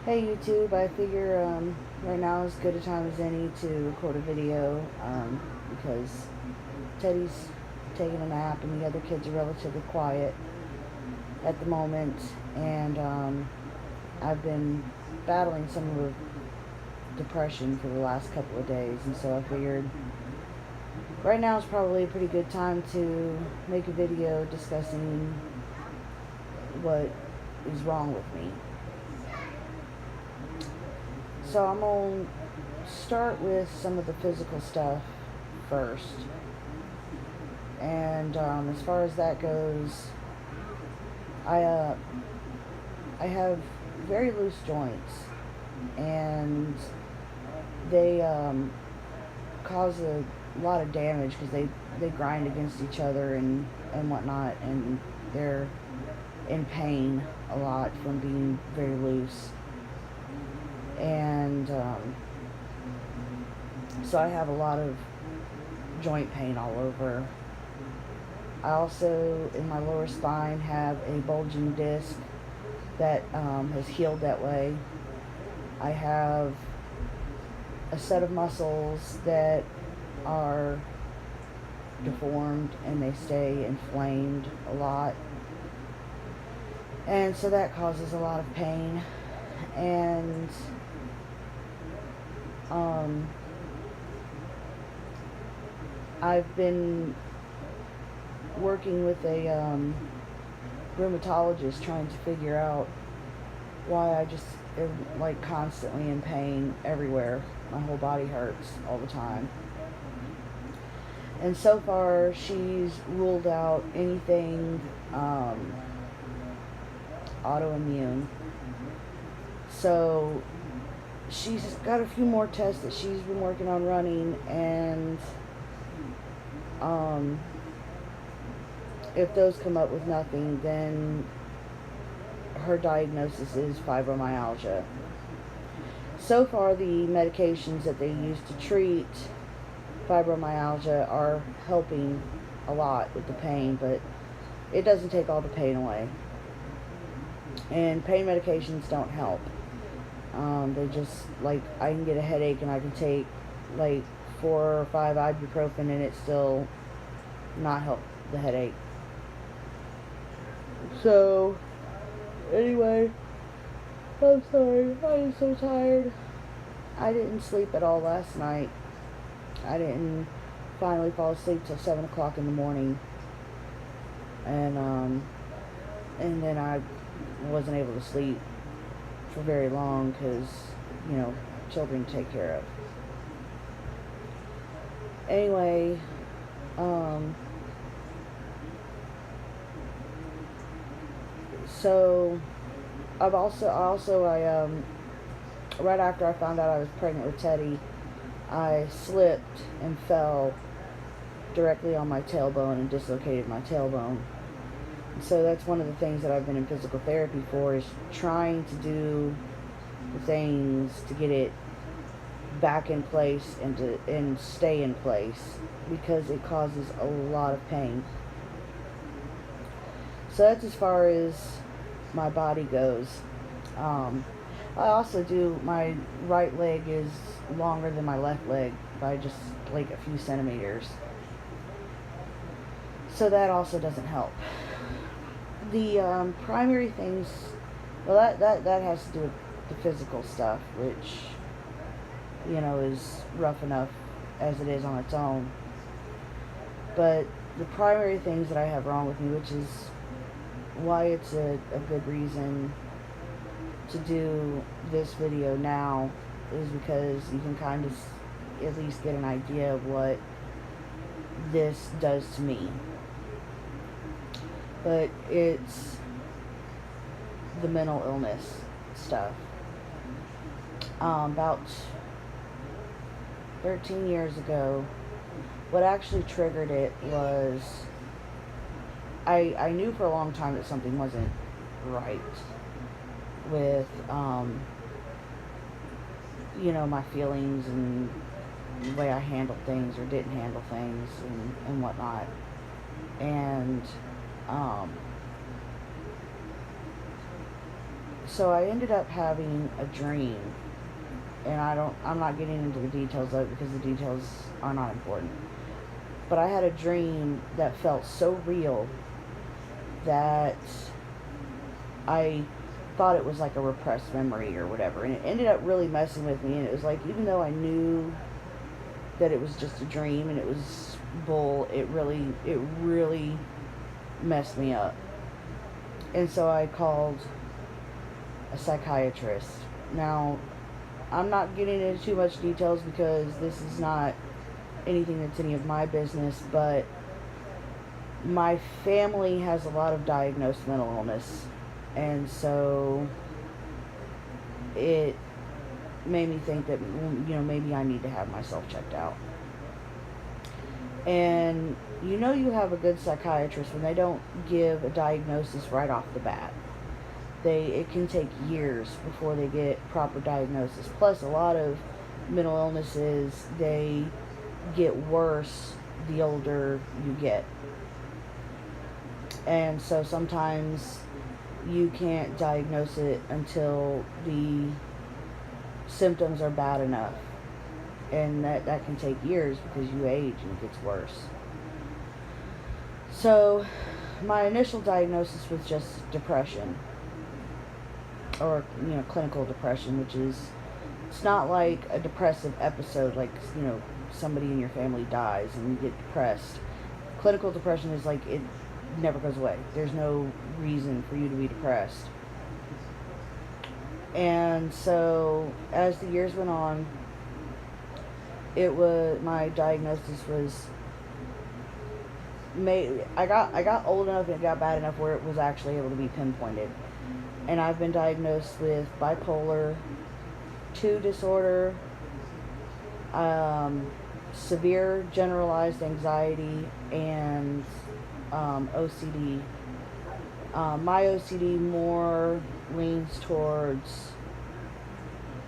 Hey YouTube, I figure right now is as good a time as any to record a video because Teddy's taking a nap and the other kids are relatively quiet at the moment, and I've been battling some of the depression for the last couple of days, and so I figured right now is probably a pretty good time to make a video discussing what is wrong with me. So I'm going to start with some of the physical stuff first. And as far as that goes, I have very loose joints, and they cause a lot of damage because they grind against each other and whatnot, and they're in pain a lot from being very loose. And so I have a lot of joint pain all over. I also, in my lower spine, have a bulging disc that has healed that way. I have a set of muscles that are deformed and they stay inflamed a lot. And so that causes a lot of pain. And I've been working with a rheumatologist trying to figure out why I just am like constantly in pain everywhere. My whole body hurts all the time. And so far she's ruled out anything autoimmune. So she's got a few more tests that she's been working on running, and if those come up with nothing, then her diagnosis is fibromyalgia. So far, the medications that they use to treat fibromyalgia are helping a lot with the pain, but it doesn't take all the pain away. And pain medications don't help. They just, like, I can get a headache and I can take like 4 or 5 ibuprofen and it still not help the headache. So anyway, I'm sorry, I am so tired. I didn't sleep at all last night. I didn't finally fall asleep till 7 o'clock in the morning, and then I wasn't able to sleep for very long because, children to take care of. Anyway, so I right after I found out I was pregnant with Teddy, I slipped and fell directly on my tailbone and dislocated my tailbone. So that's one of the things that I've been in physical therapy for, is trying to do the things to get it back in place and stay in place, because it causes a lot of pain. So that's as far as my body goes. I also do, my right leg is longer than my left leg by just like a few centimeters. So that also doesn't help. The primary things, well, that has to do with the physical stuff, which, is rough enough as it is on its own. But the primary things that I have wrong with me, which is why it's a good reason to do this video now, is because you can kind of at least get an idea of what this does to me. But it's the mental illness stuff. About 13 years ago, what actually triggered it was I knew for a long time that something wasn't right with my feelings and the way I handled things or didn't handle things and whatnot. And So I ended up having a dream, and I'm not getting into the details of it because the details are not important. But I had a dream that felt so real that I thought it was like a repressed memory or whatever, and it ended up really messing with me. And it was like, even though I knew that it was just a dream and it was bull, it really messed me up. And so I called a psychiatrist. Now, I'm not getting into too much details because this is not anything that's any of my business, but my family has a lot of diagnosed mental illness, and so it made me think that, maybe I need to have myself checked out. And you have a good psychiatrist when they don't give a diagnosis right off the bat. It can take years before they get proper diagnosis. Plus, a lot of mental illnesses, they get worse the older you get. And so sometimes you can't diagnose it until the symptoms are bad enough. And that can take years because you age and it gets worse. So my initial diagnosis was just depression. Or, clinical depression, which is, it's not like a depressive episode, like, somebody in your family dies and you get depressed. Clinical depression is like, it never goes away. There's no reason for you to be depressed. And so, as the years went on, my diagnosis was I got old enough and it got bad enough where it was actually able to be pinpointed. And I've been diagnosed with bipolar 2 disorder, severe generalized anxiety, and OCD. My OCD more leans towards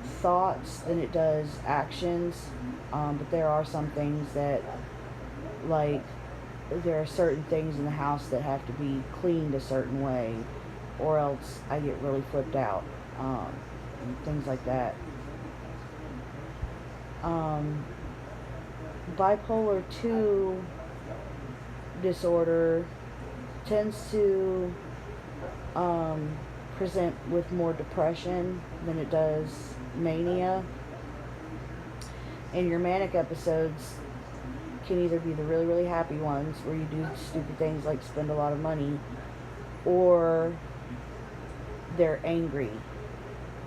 thoughts than it does actions, but there are some things that, like, there are certain things in the house that have to be cleaned a certain way, or else I get really flipped out, and things like that. Bipolar 2 disorder tends to present with more depression than it does mania. And your manic episodes can either be the really, really happy ones where you do stupid things like spend a lot of money, or they're angry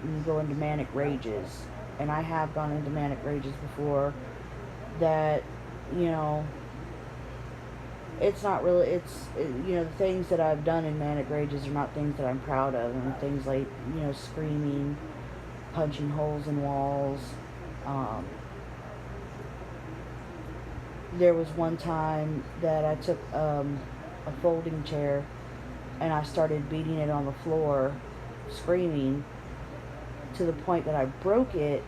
and you go into manic rages. And I have gone into manic rages before that, it's not really, the things that I've done in manic rages are not things that I'm proud of. And things like, screaming, punching holes in walls. There was one time that I took a folding chair and I started beating it on the floor, screaming, to the point that I broke it,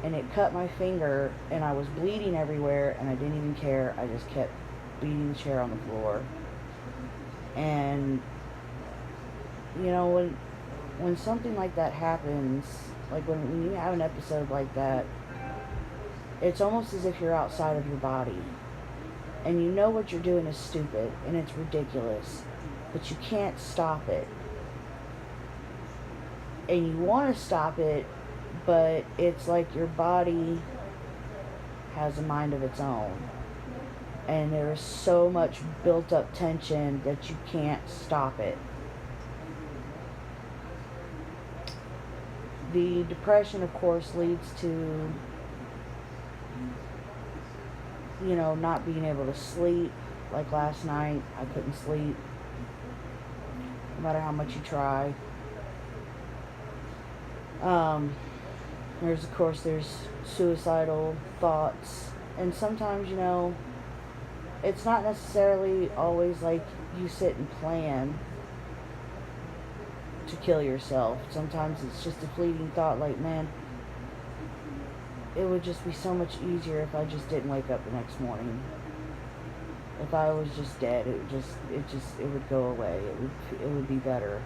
and it cut my finger, and I was bleeding everywhere, and I didn't even care. I just kept beating the chair on the floor. And when something like that happens, like when you have an episode like that, it's almost as if you're outside of your body, and you know what you're doing is stupid and it's ridiculous, but you can't stop it. And you want to stop it, but it's like your body has a mind of its own. And there is so much built up tension that you can't stop it. The depression, of course, leads to, not being able to sleep. Like last night, I couldn't sleep, no matter how much you try. There's suicidal thoughts. And sometimes, it's not necessarily always like you sit and plan to kill yourself. Sometimes it's just a fleeting thought, like, man, it would just be so much easier if I just didn't wake up the next morning. If I was just dead, it would go away. It would be better.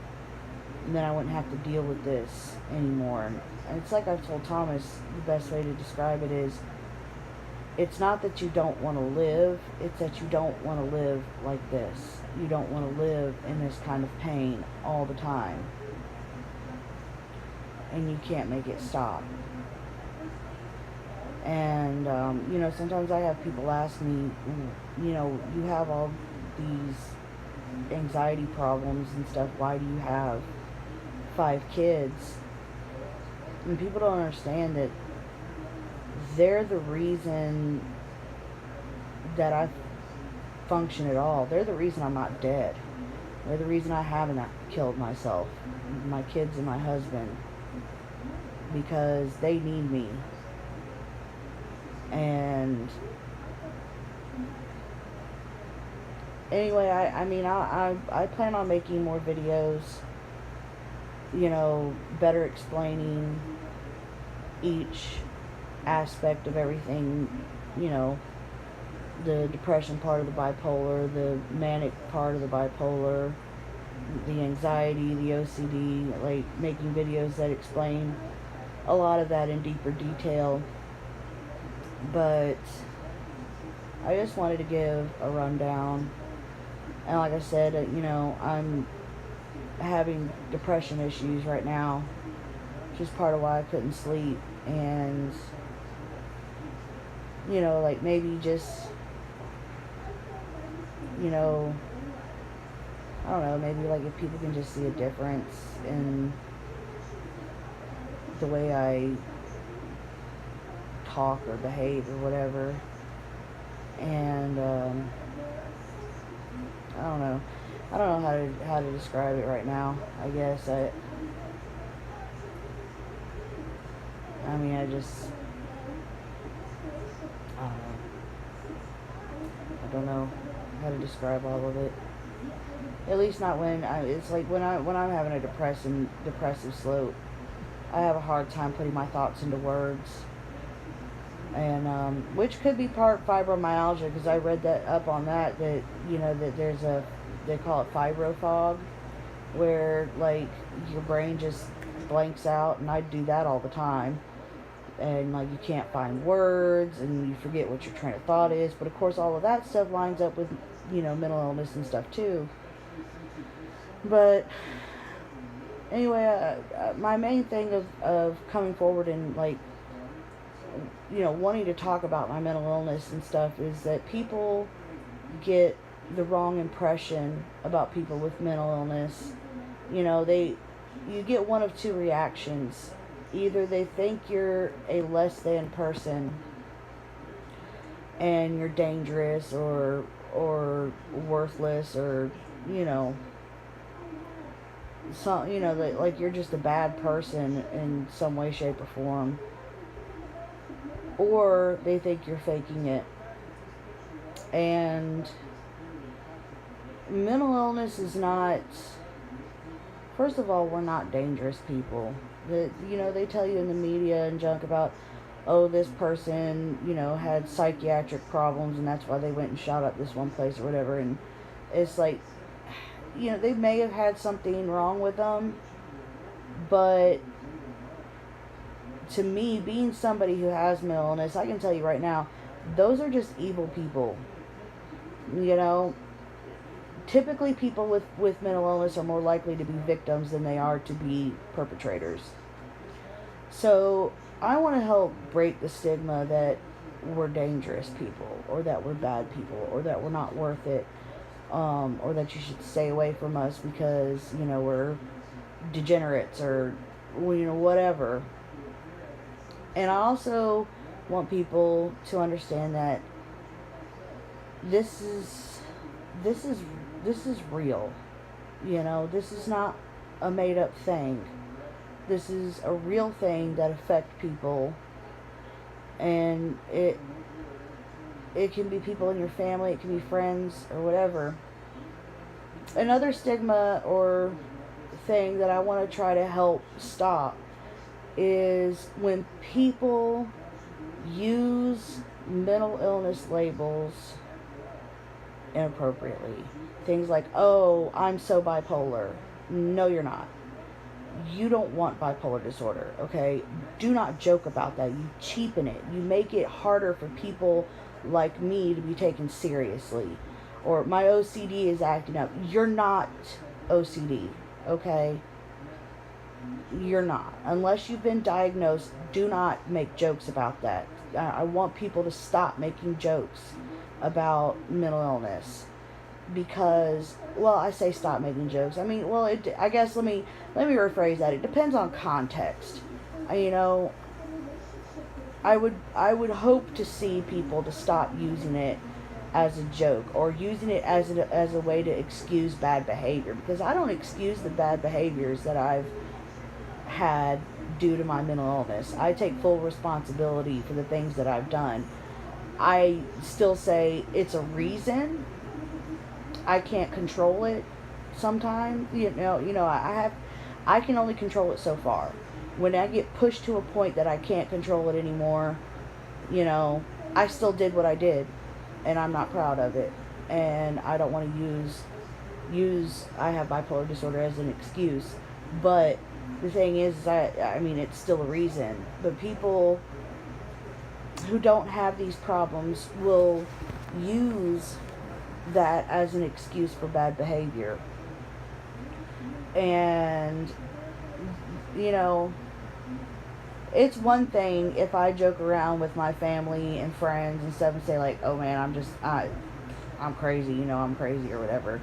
And then I wouldn't have to deal with this anymore. And it's like I've told Thomas, the best way to describe it is, it's not that you don't want to live, it's that you don't want to live like this. You don't want to live in this kind of pain all the time. And you can't make it stop. And, sometimes I have people ask me, you have all these anxiety problems and stuff, why do you have 5 kids? And people don't understand that they're the reason that I function at all. They're the reason I'm not dead. They're the reason I haven't killed myself, my kids and my husband, because they need me. And anyway, I plan on making more videos, better explaining each aspect of everything, the depression part of the bipolar, the manic part of the bipolar, the anxiety, the OCD, like making videos that explain a lot of that in deeper detail. But I just wanted to give a rundown. And like I said, I'm having depression issues right now, which is part of why I couldn't sleep. And, like maybe just, I don't know, maybe like if people can just see a difference in the way I talk or behave or whatever. And I don't know how to describe it right now. I guess I don't know how to describe all of it. At least not when it's like when I'm having a depressive slope, I have a hard time putting my thoughts into words. And which could be part fibromyalgia, because I read that up on that that there's they call it fibro fog, where like your brain just blanks out, and I do that all the time, and like you can't find words and you forget what your train of thought is. But of course all of that stuff lines up with mental illness and stuff too. But anyway, my main thing of coming forward and like wanting to talk about my mental illness and stuff is that people get the wrong impression about people with mental illness. You get one of two reactions. Either they think you're a less than person and you're dangerous or worthless, or like you're just a bad person in some way, shape, or form. Or they think you're faking it. And mental illness is not, first of all, we're not dangerous people. They tell you in the media and junk about, oh, this person, had psychiatric problems and that's why they went and shot up this one place or whatever. And it's like, they may have had something wrong with them, but to me, being somebody who has mental illness, I can tell you right now, those are just evil people. Typically people with mental illness are more likely to be victims than they are to be perpetrators. So I want to help break the stigma that we're dangerous people, or that we're bad people, or that we're not worth it, or that you should stay away from us because we're degenerates, or whatever. And I also want people to understand that this is real. This is not a made up thing. This is a real thing that affects people, and it can be people in your family, it can be friends or whatever. Another stigma or thing that I want to try to help stop is when people use mental illness labels inappropriately. Things like, oh, I'm so bipolar. No, you're not. you don't want bipolar disorder, okay? Do not joke about that. You cheapen it. You make it harder for people like me to be taken seriously. Or my OCD is acting up. You're not OCD, okay? You're not. Unless you've been diagnosed, do not make jokes about that. I want people to stop making jokes about mental illness. Because, well, I say stop making jokes. I mean, well, I guess let me rephrase that. It depends on context. You know, I would hope to see people to stop using it as a joke, or using it as a way to excuse bad behavior, because I don't excuse the bad behaviors that I've had due to my mental illness. I take full responsibility for the things that I've done. I still say it's a reason. I can't control it sometimes. I can only control it so far. When I get pushed to a point that I can't control it anymore, I still did what I did, and I'm not proud of it. And I don't want to use I have bipolar disorder as an excuse. But the thing is, I mean, it's still a reason. But people who don't have these problems will use that as an excuse for bad behavior. And it's one thing if I joke around with my family and friends and stuff and say like, oh man, I'm crazy, I'm crazy or whatever.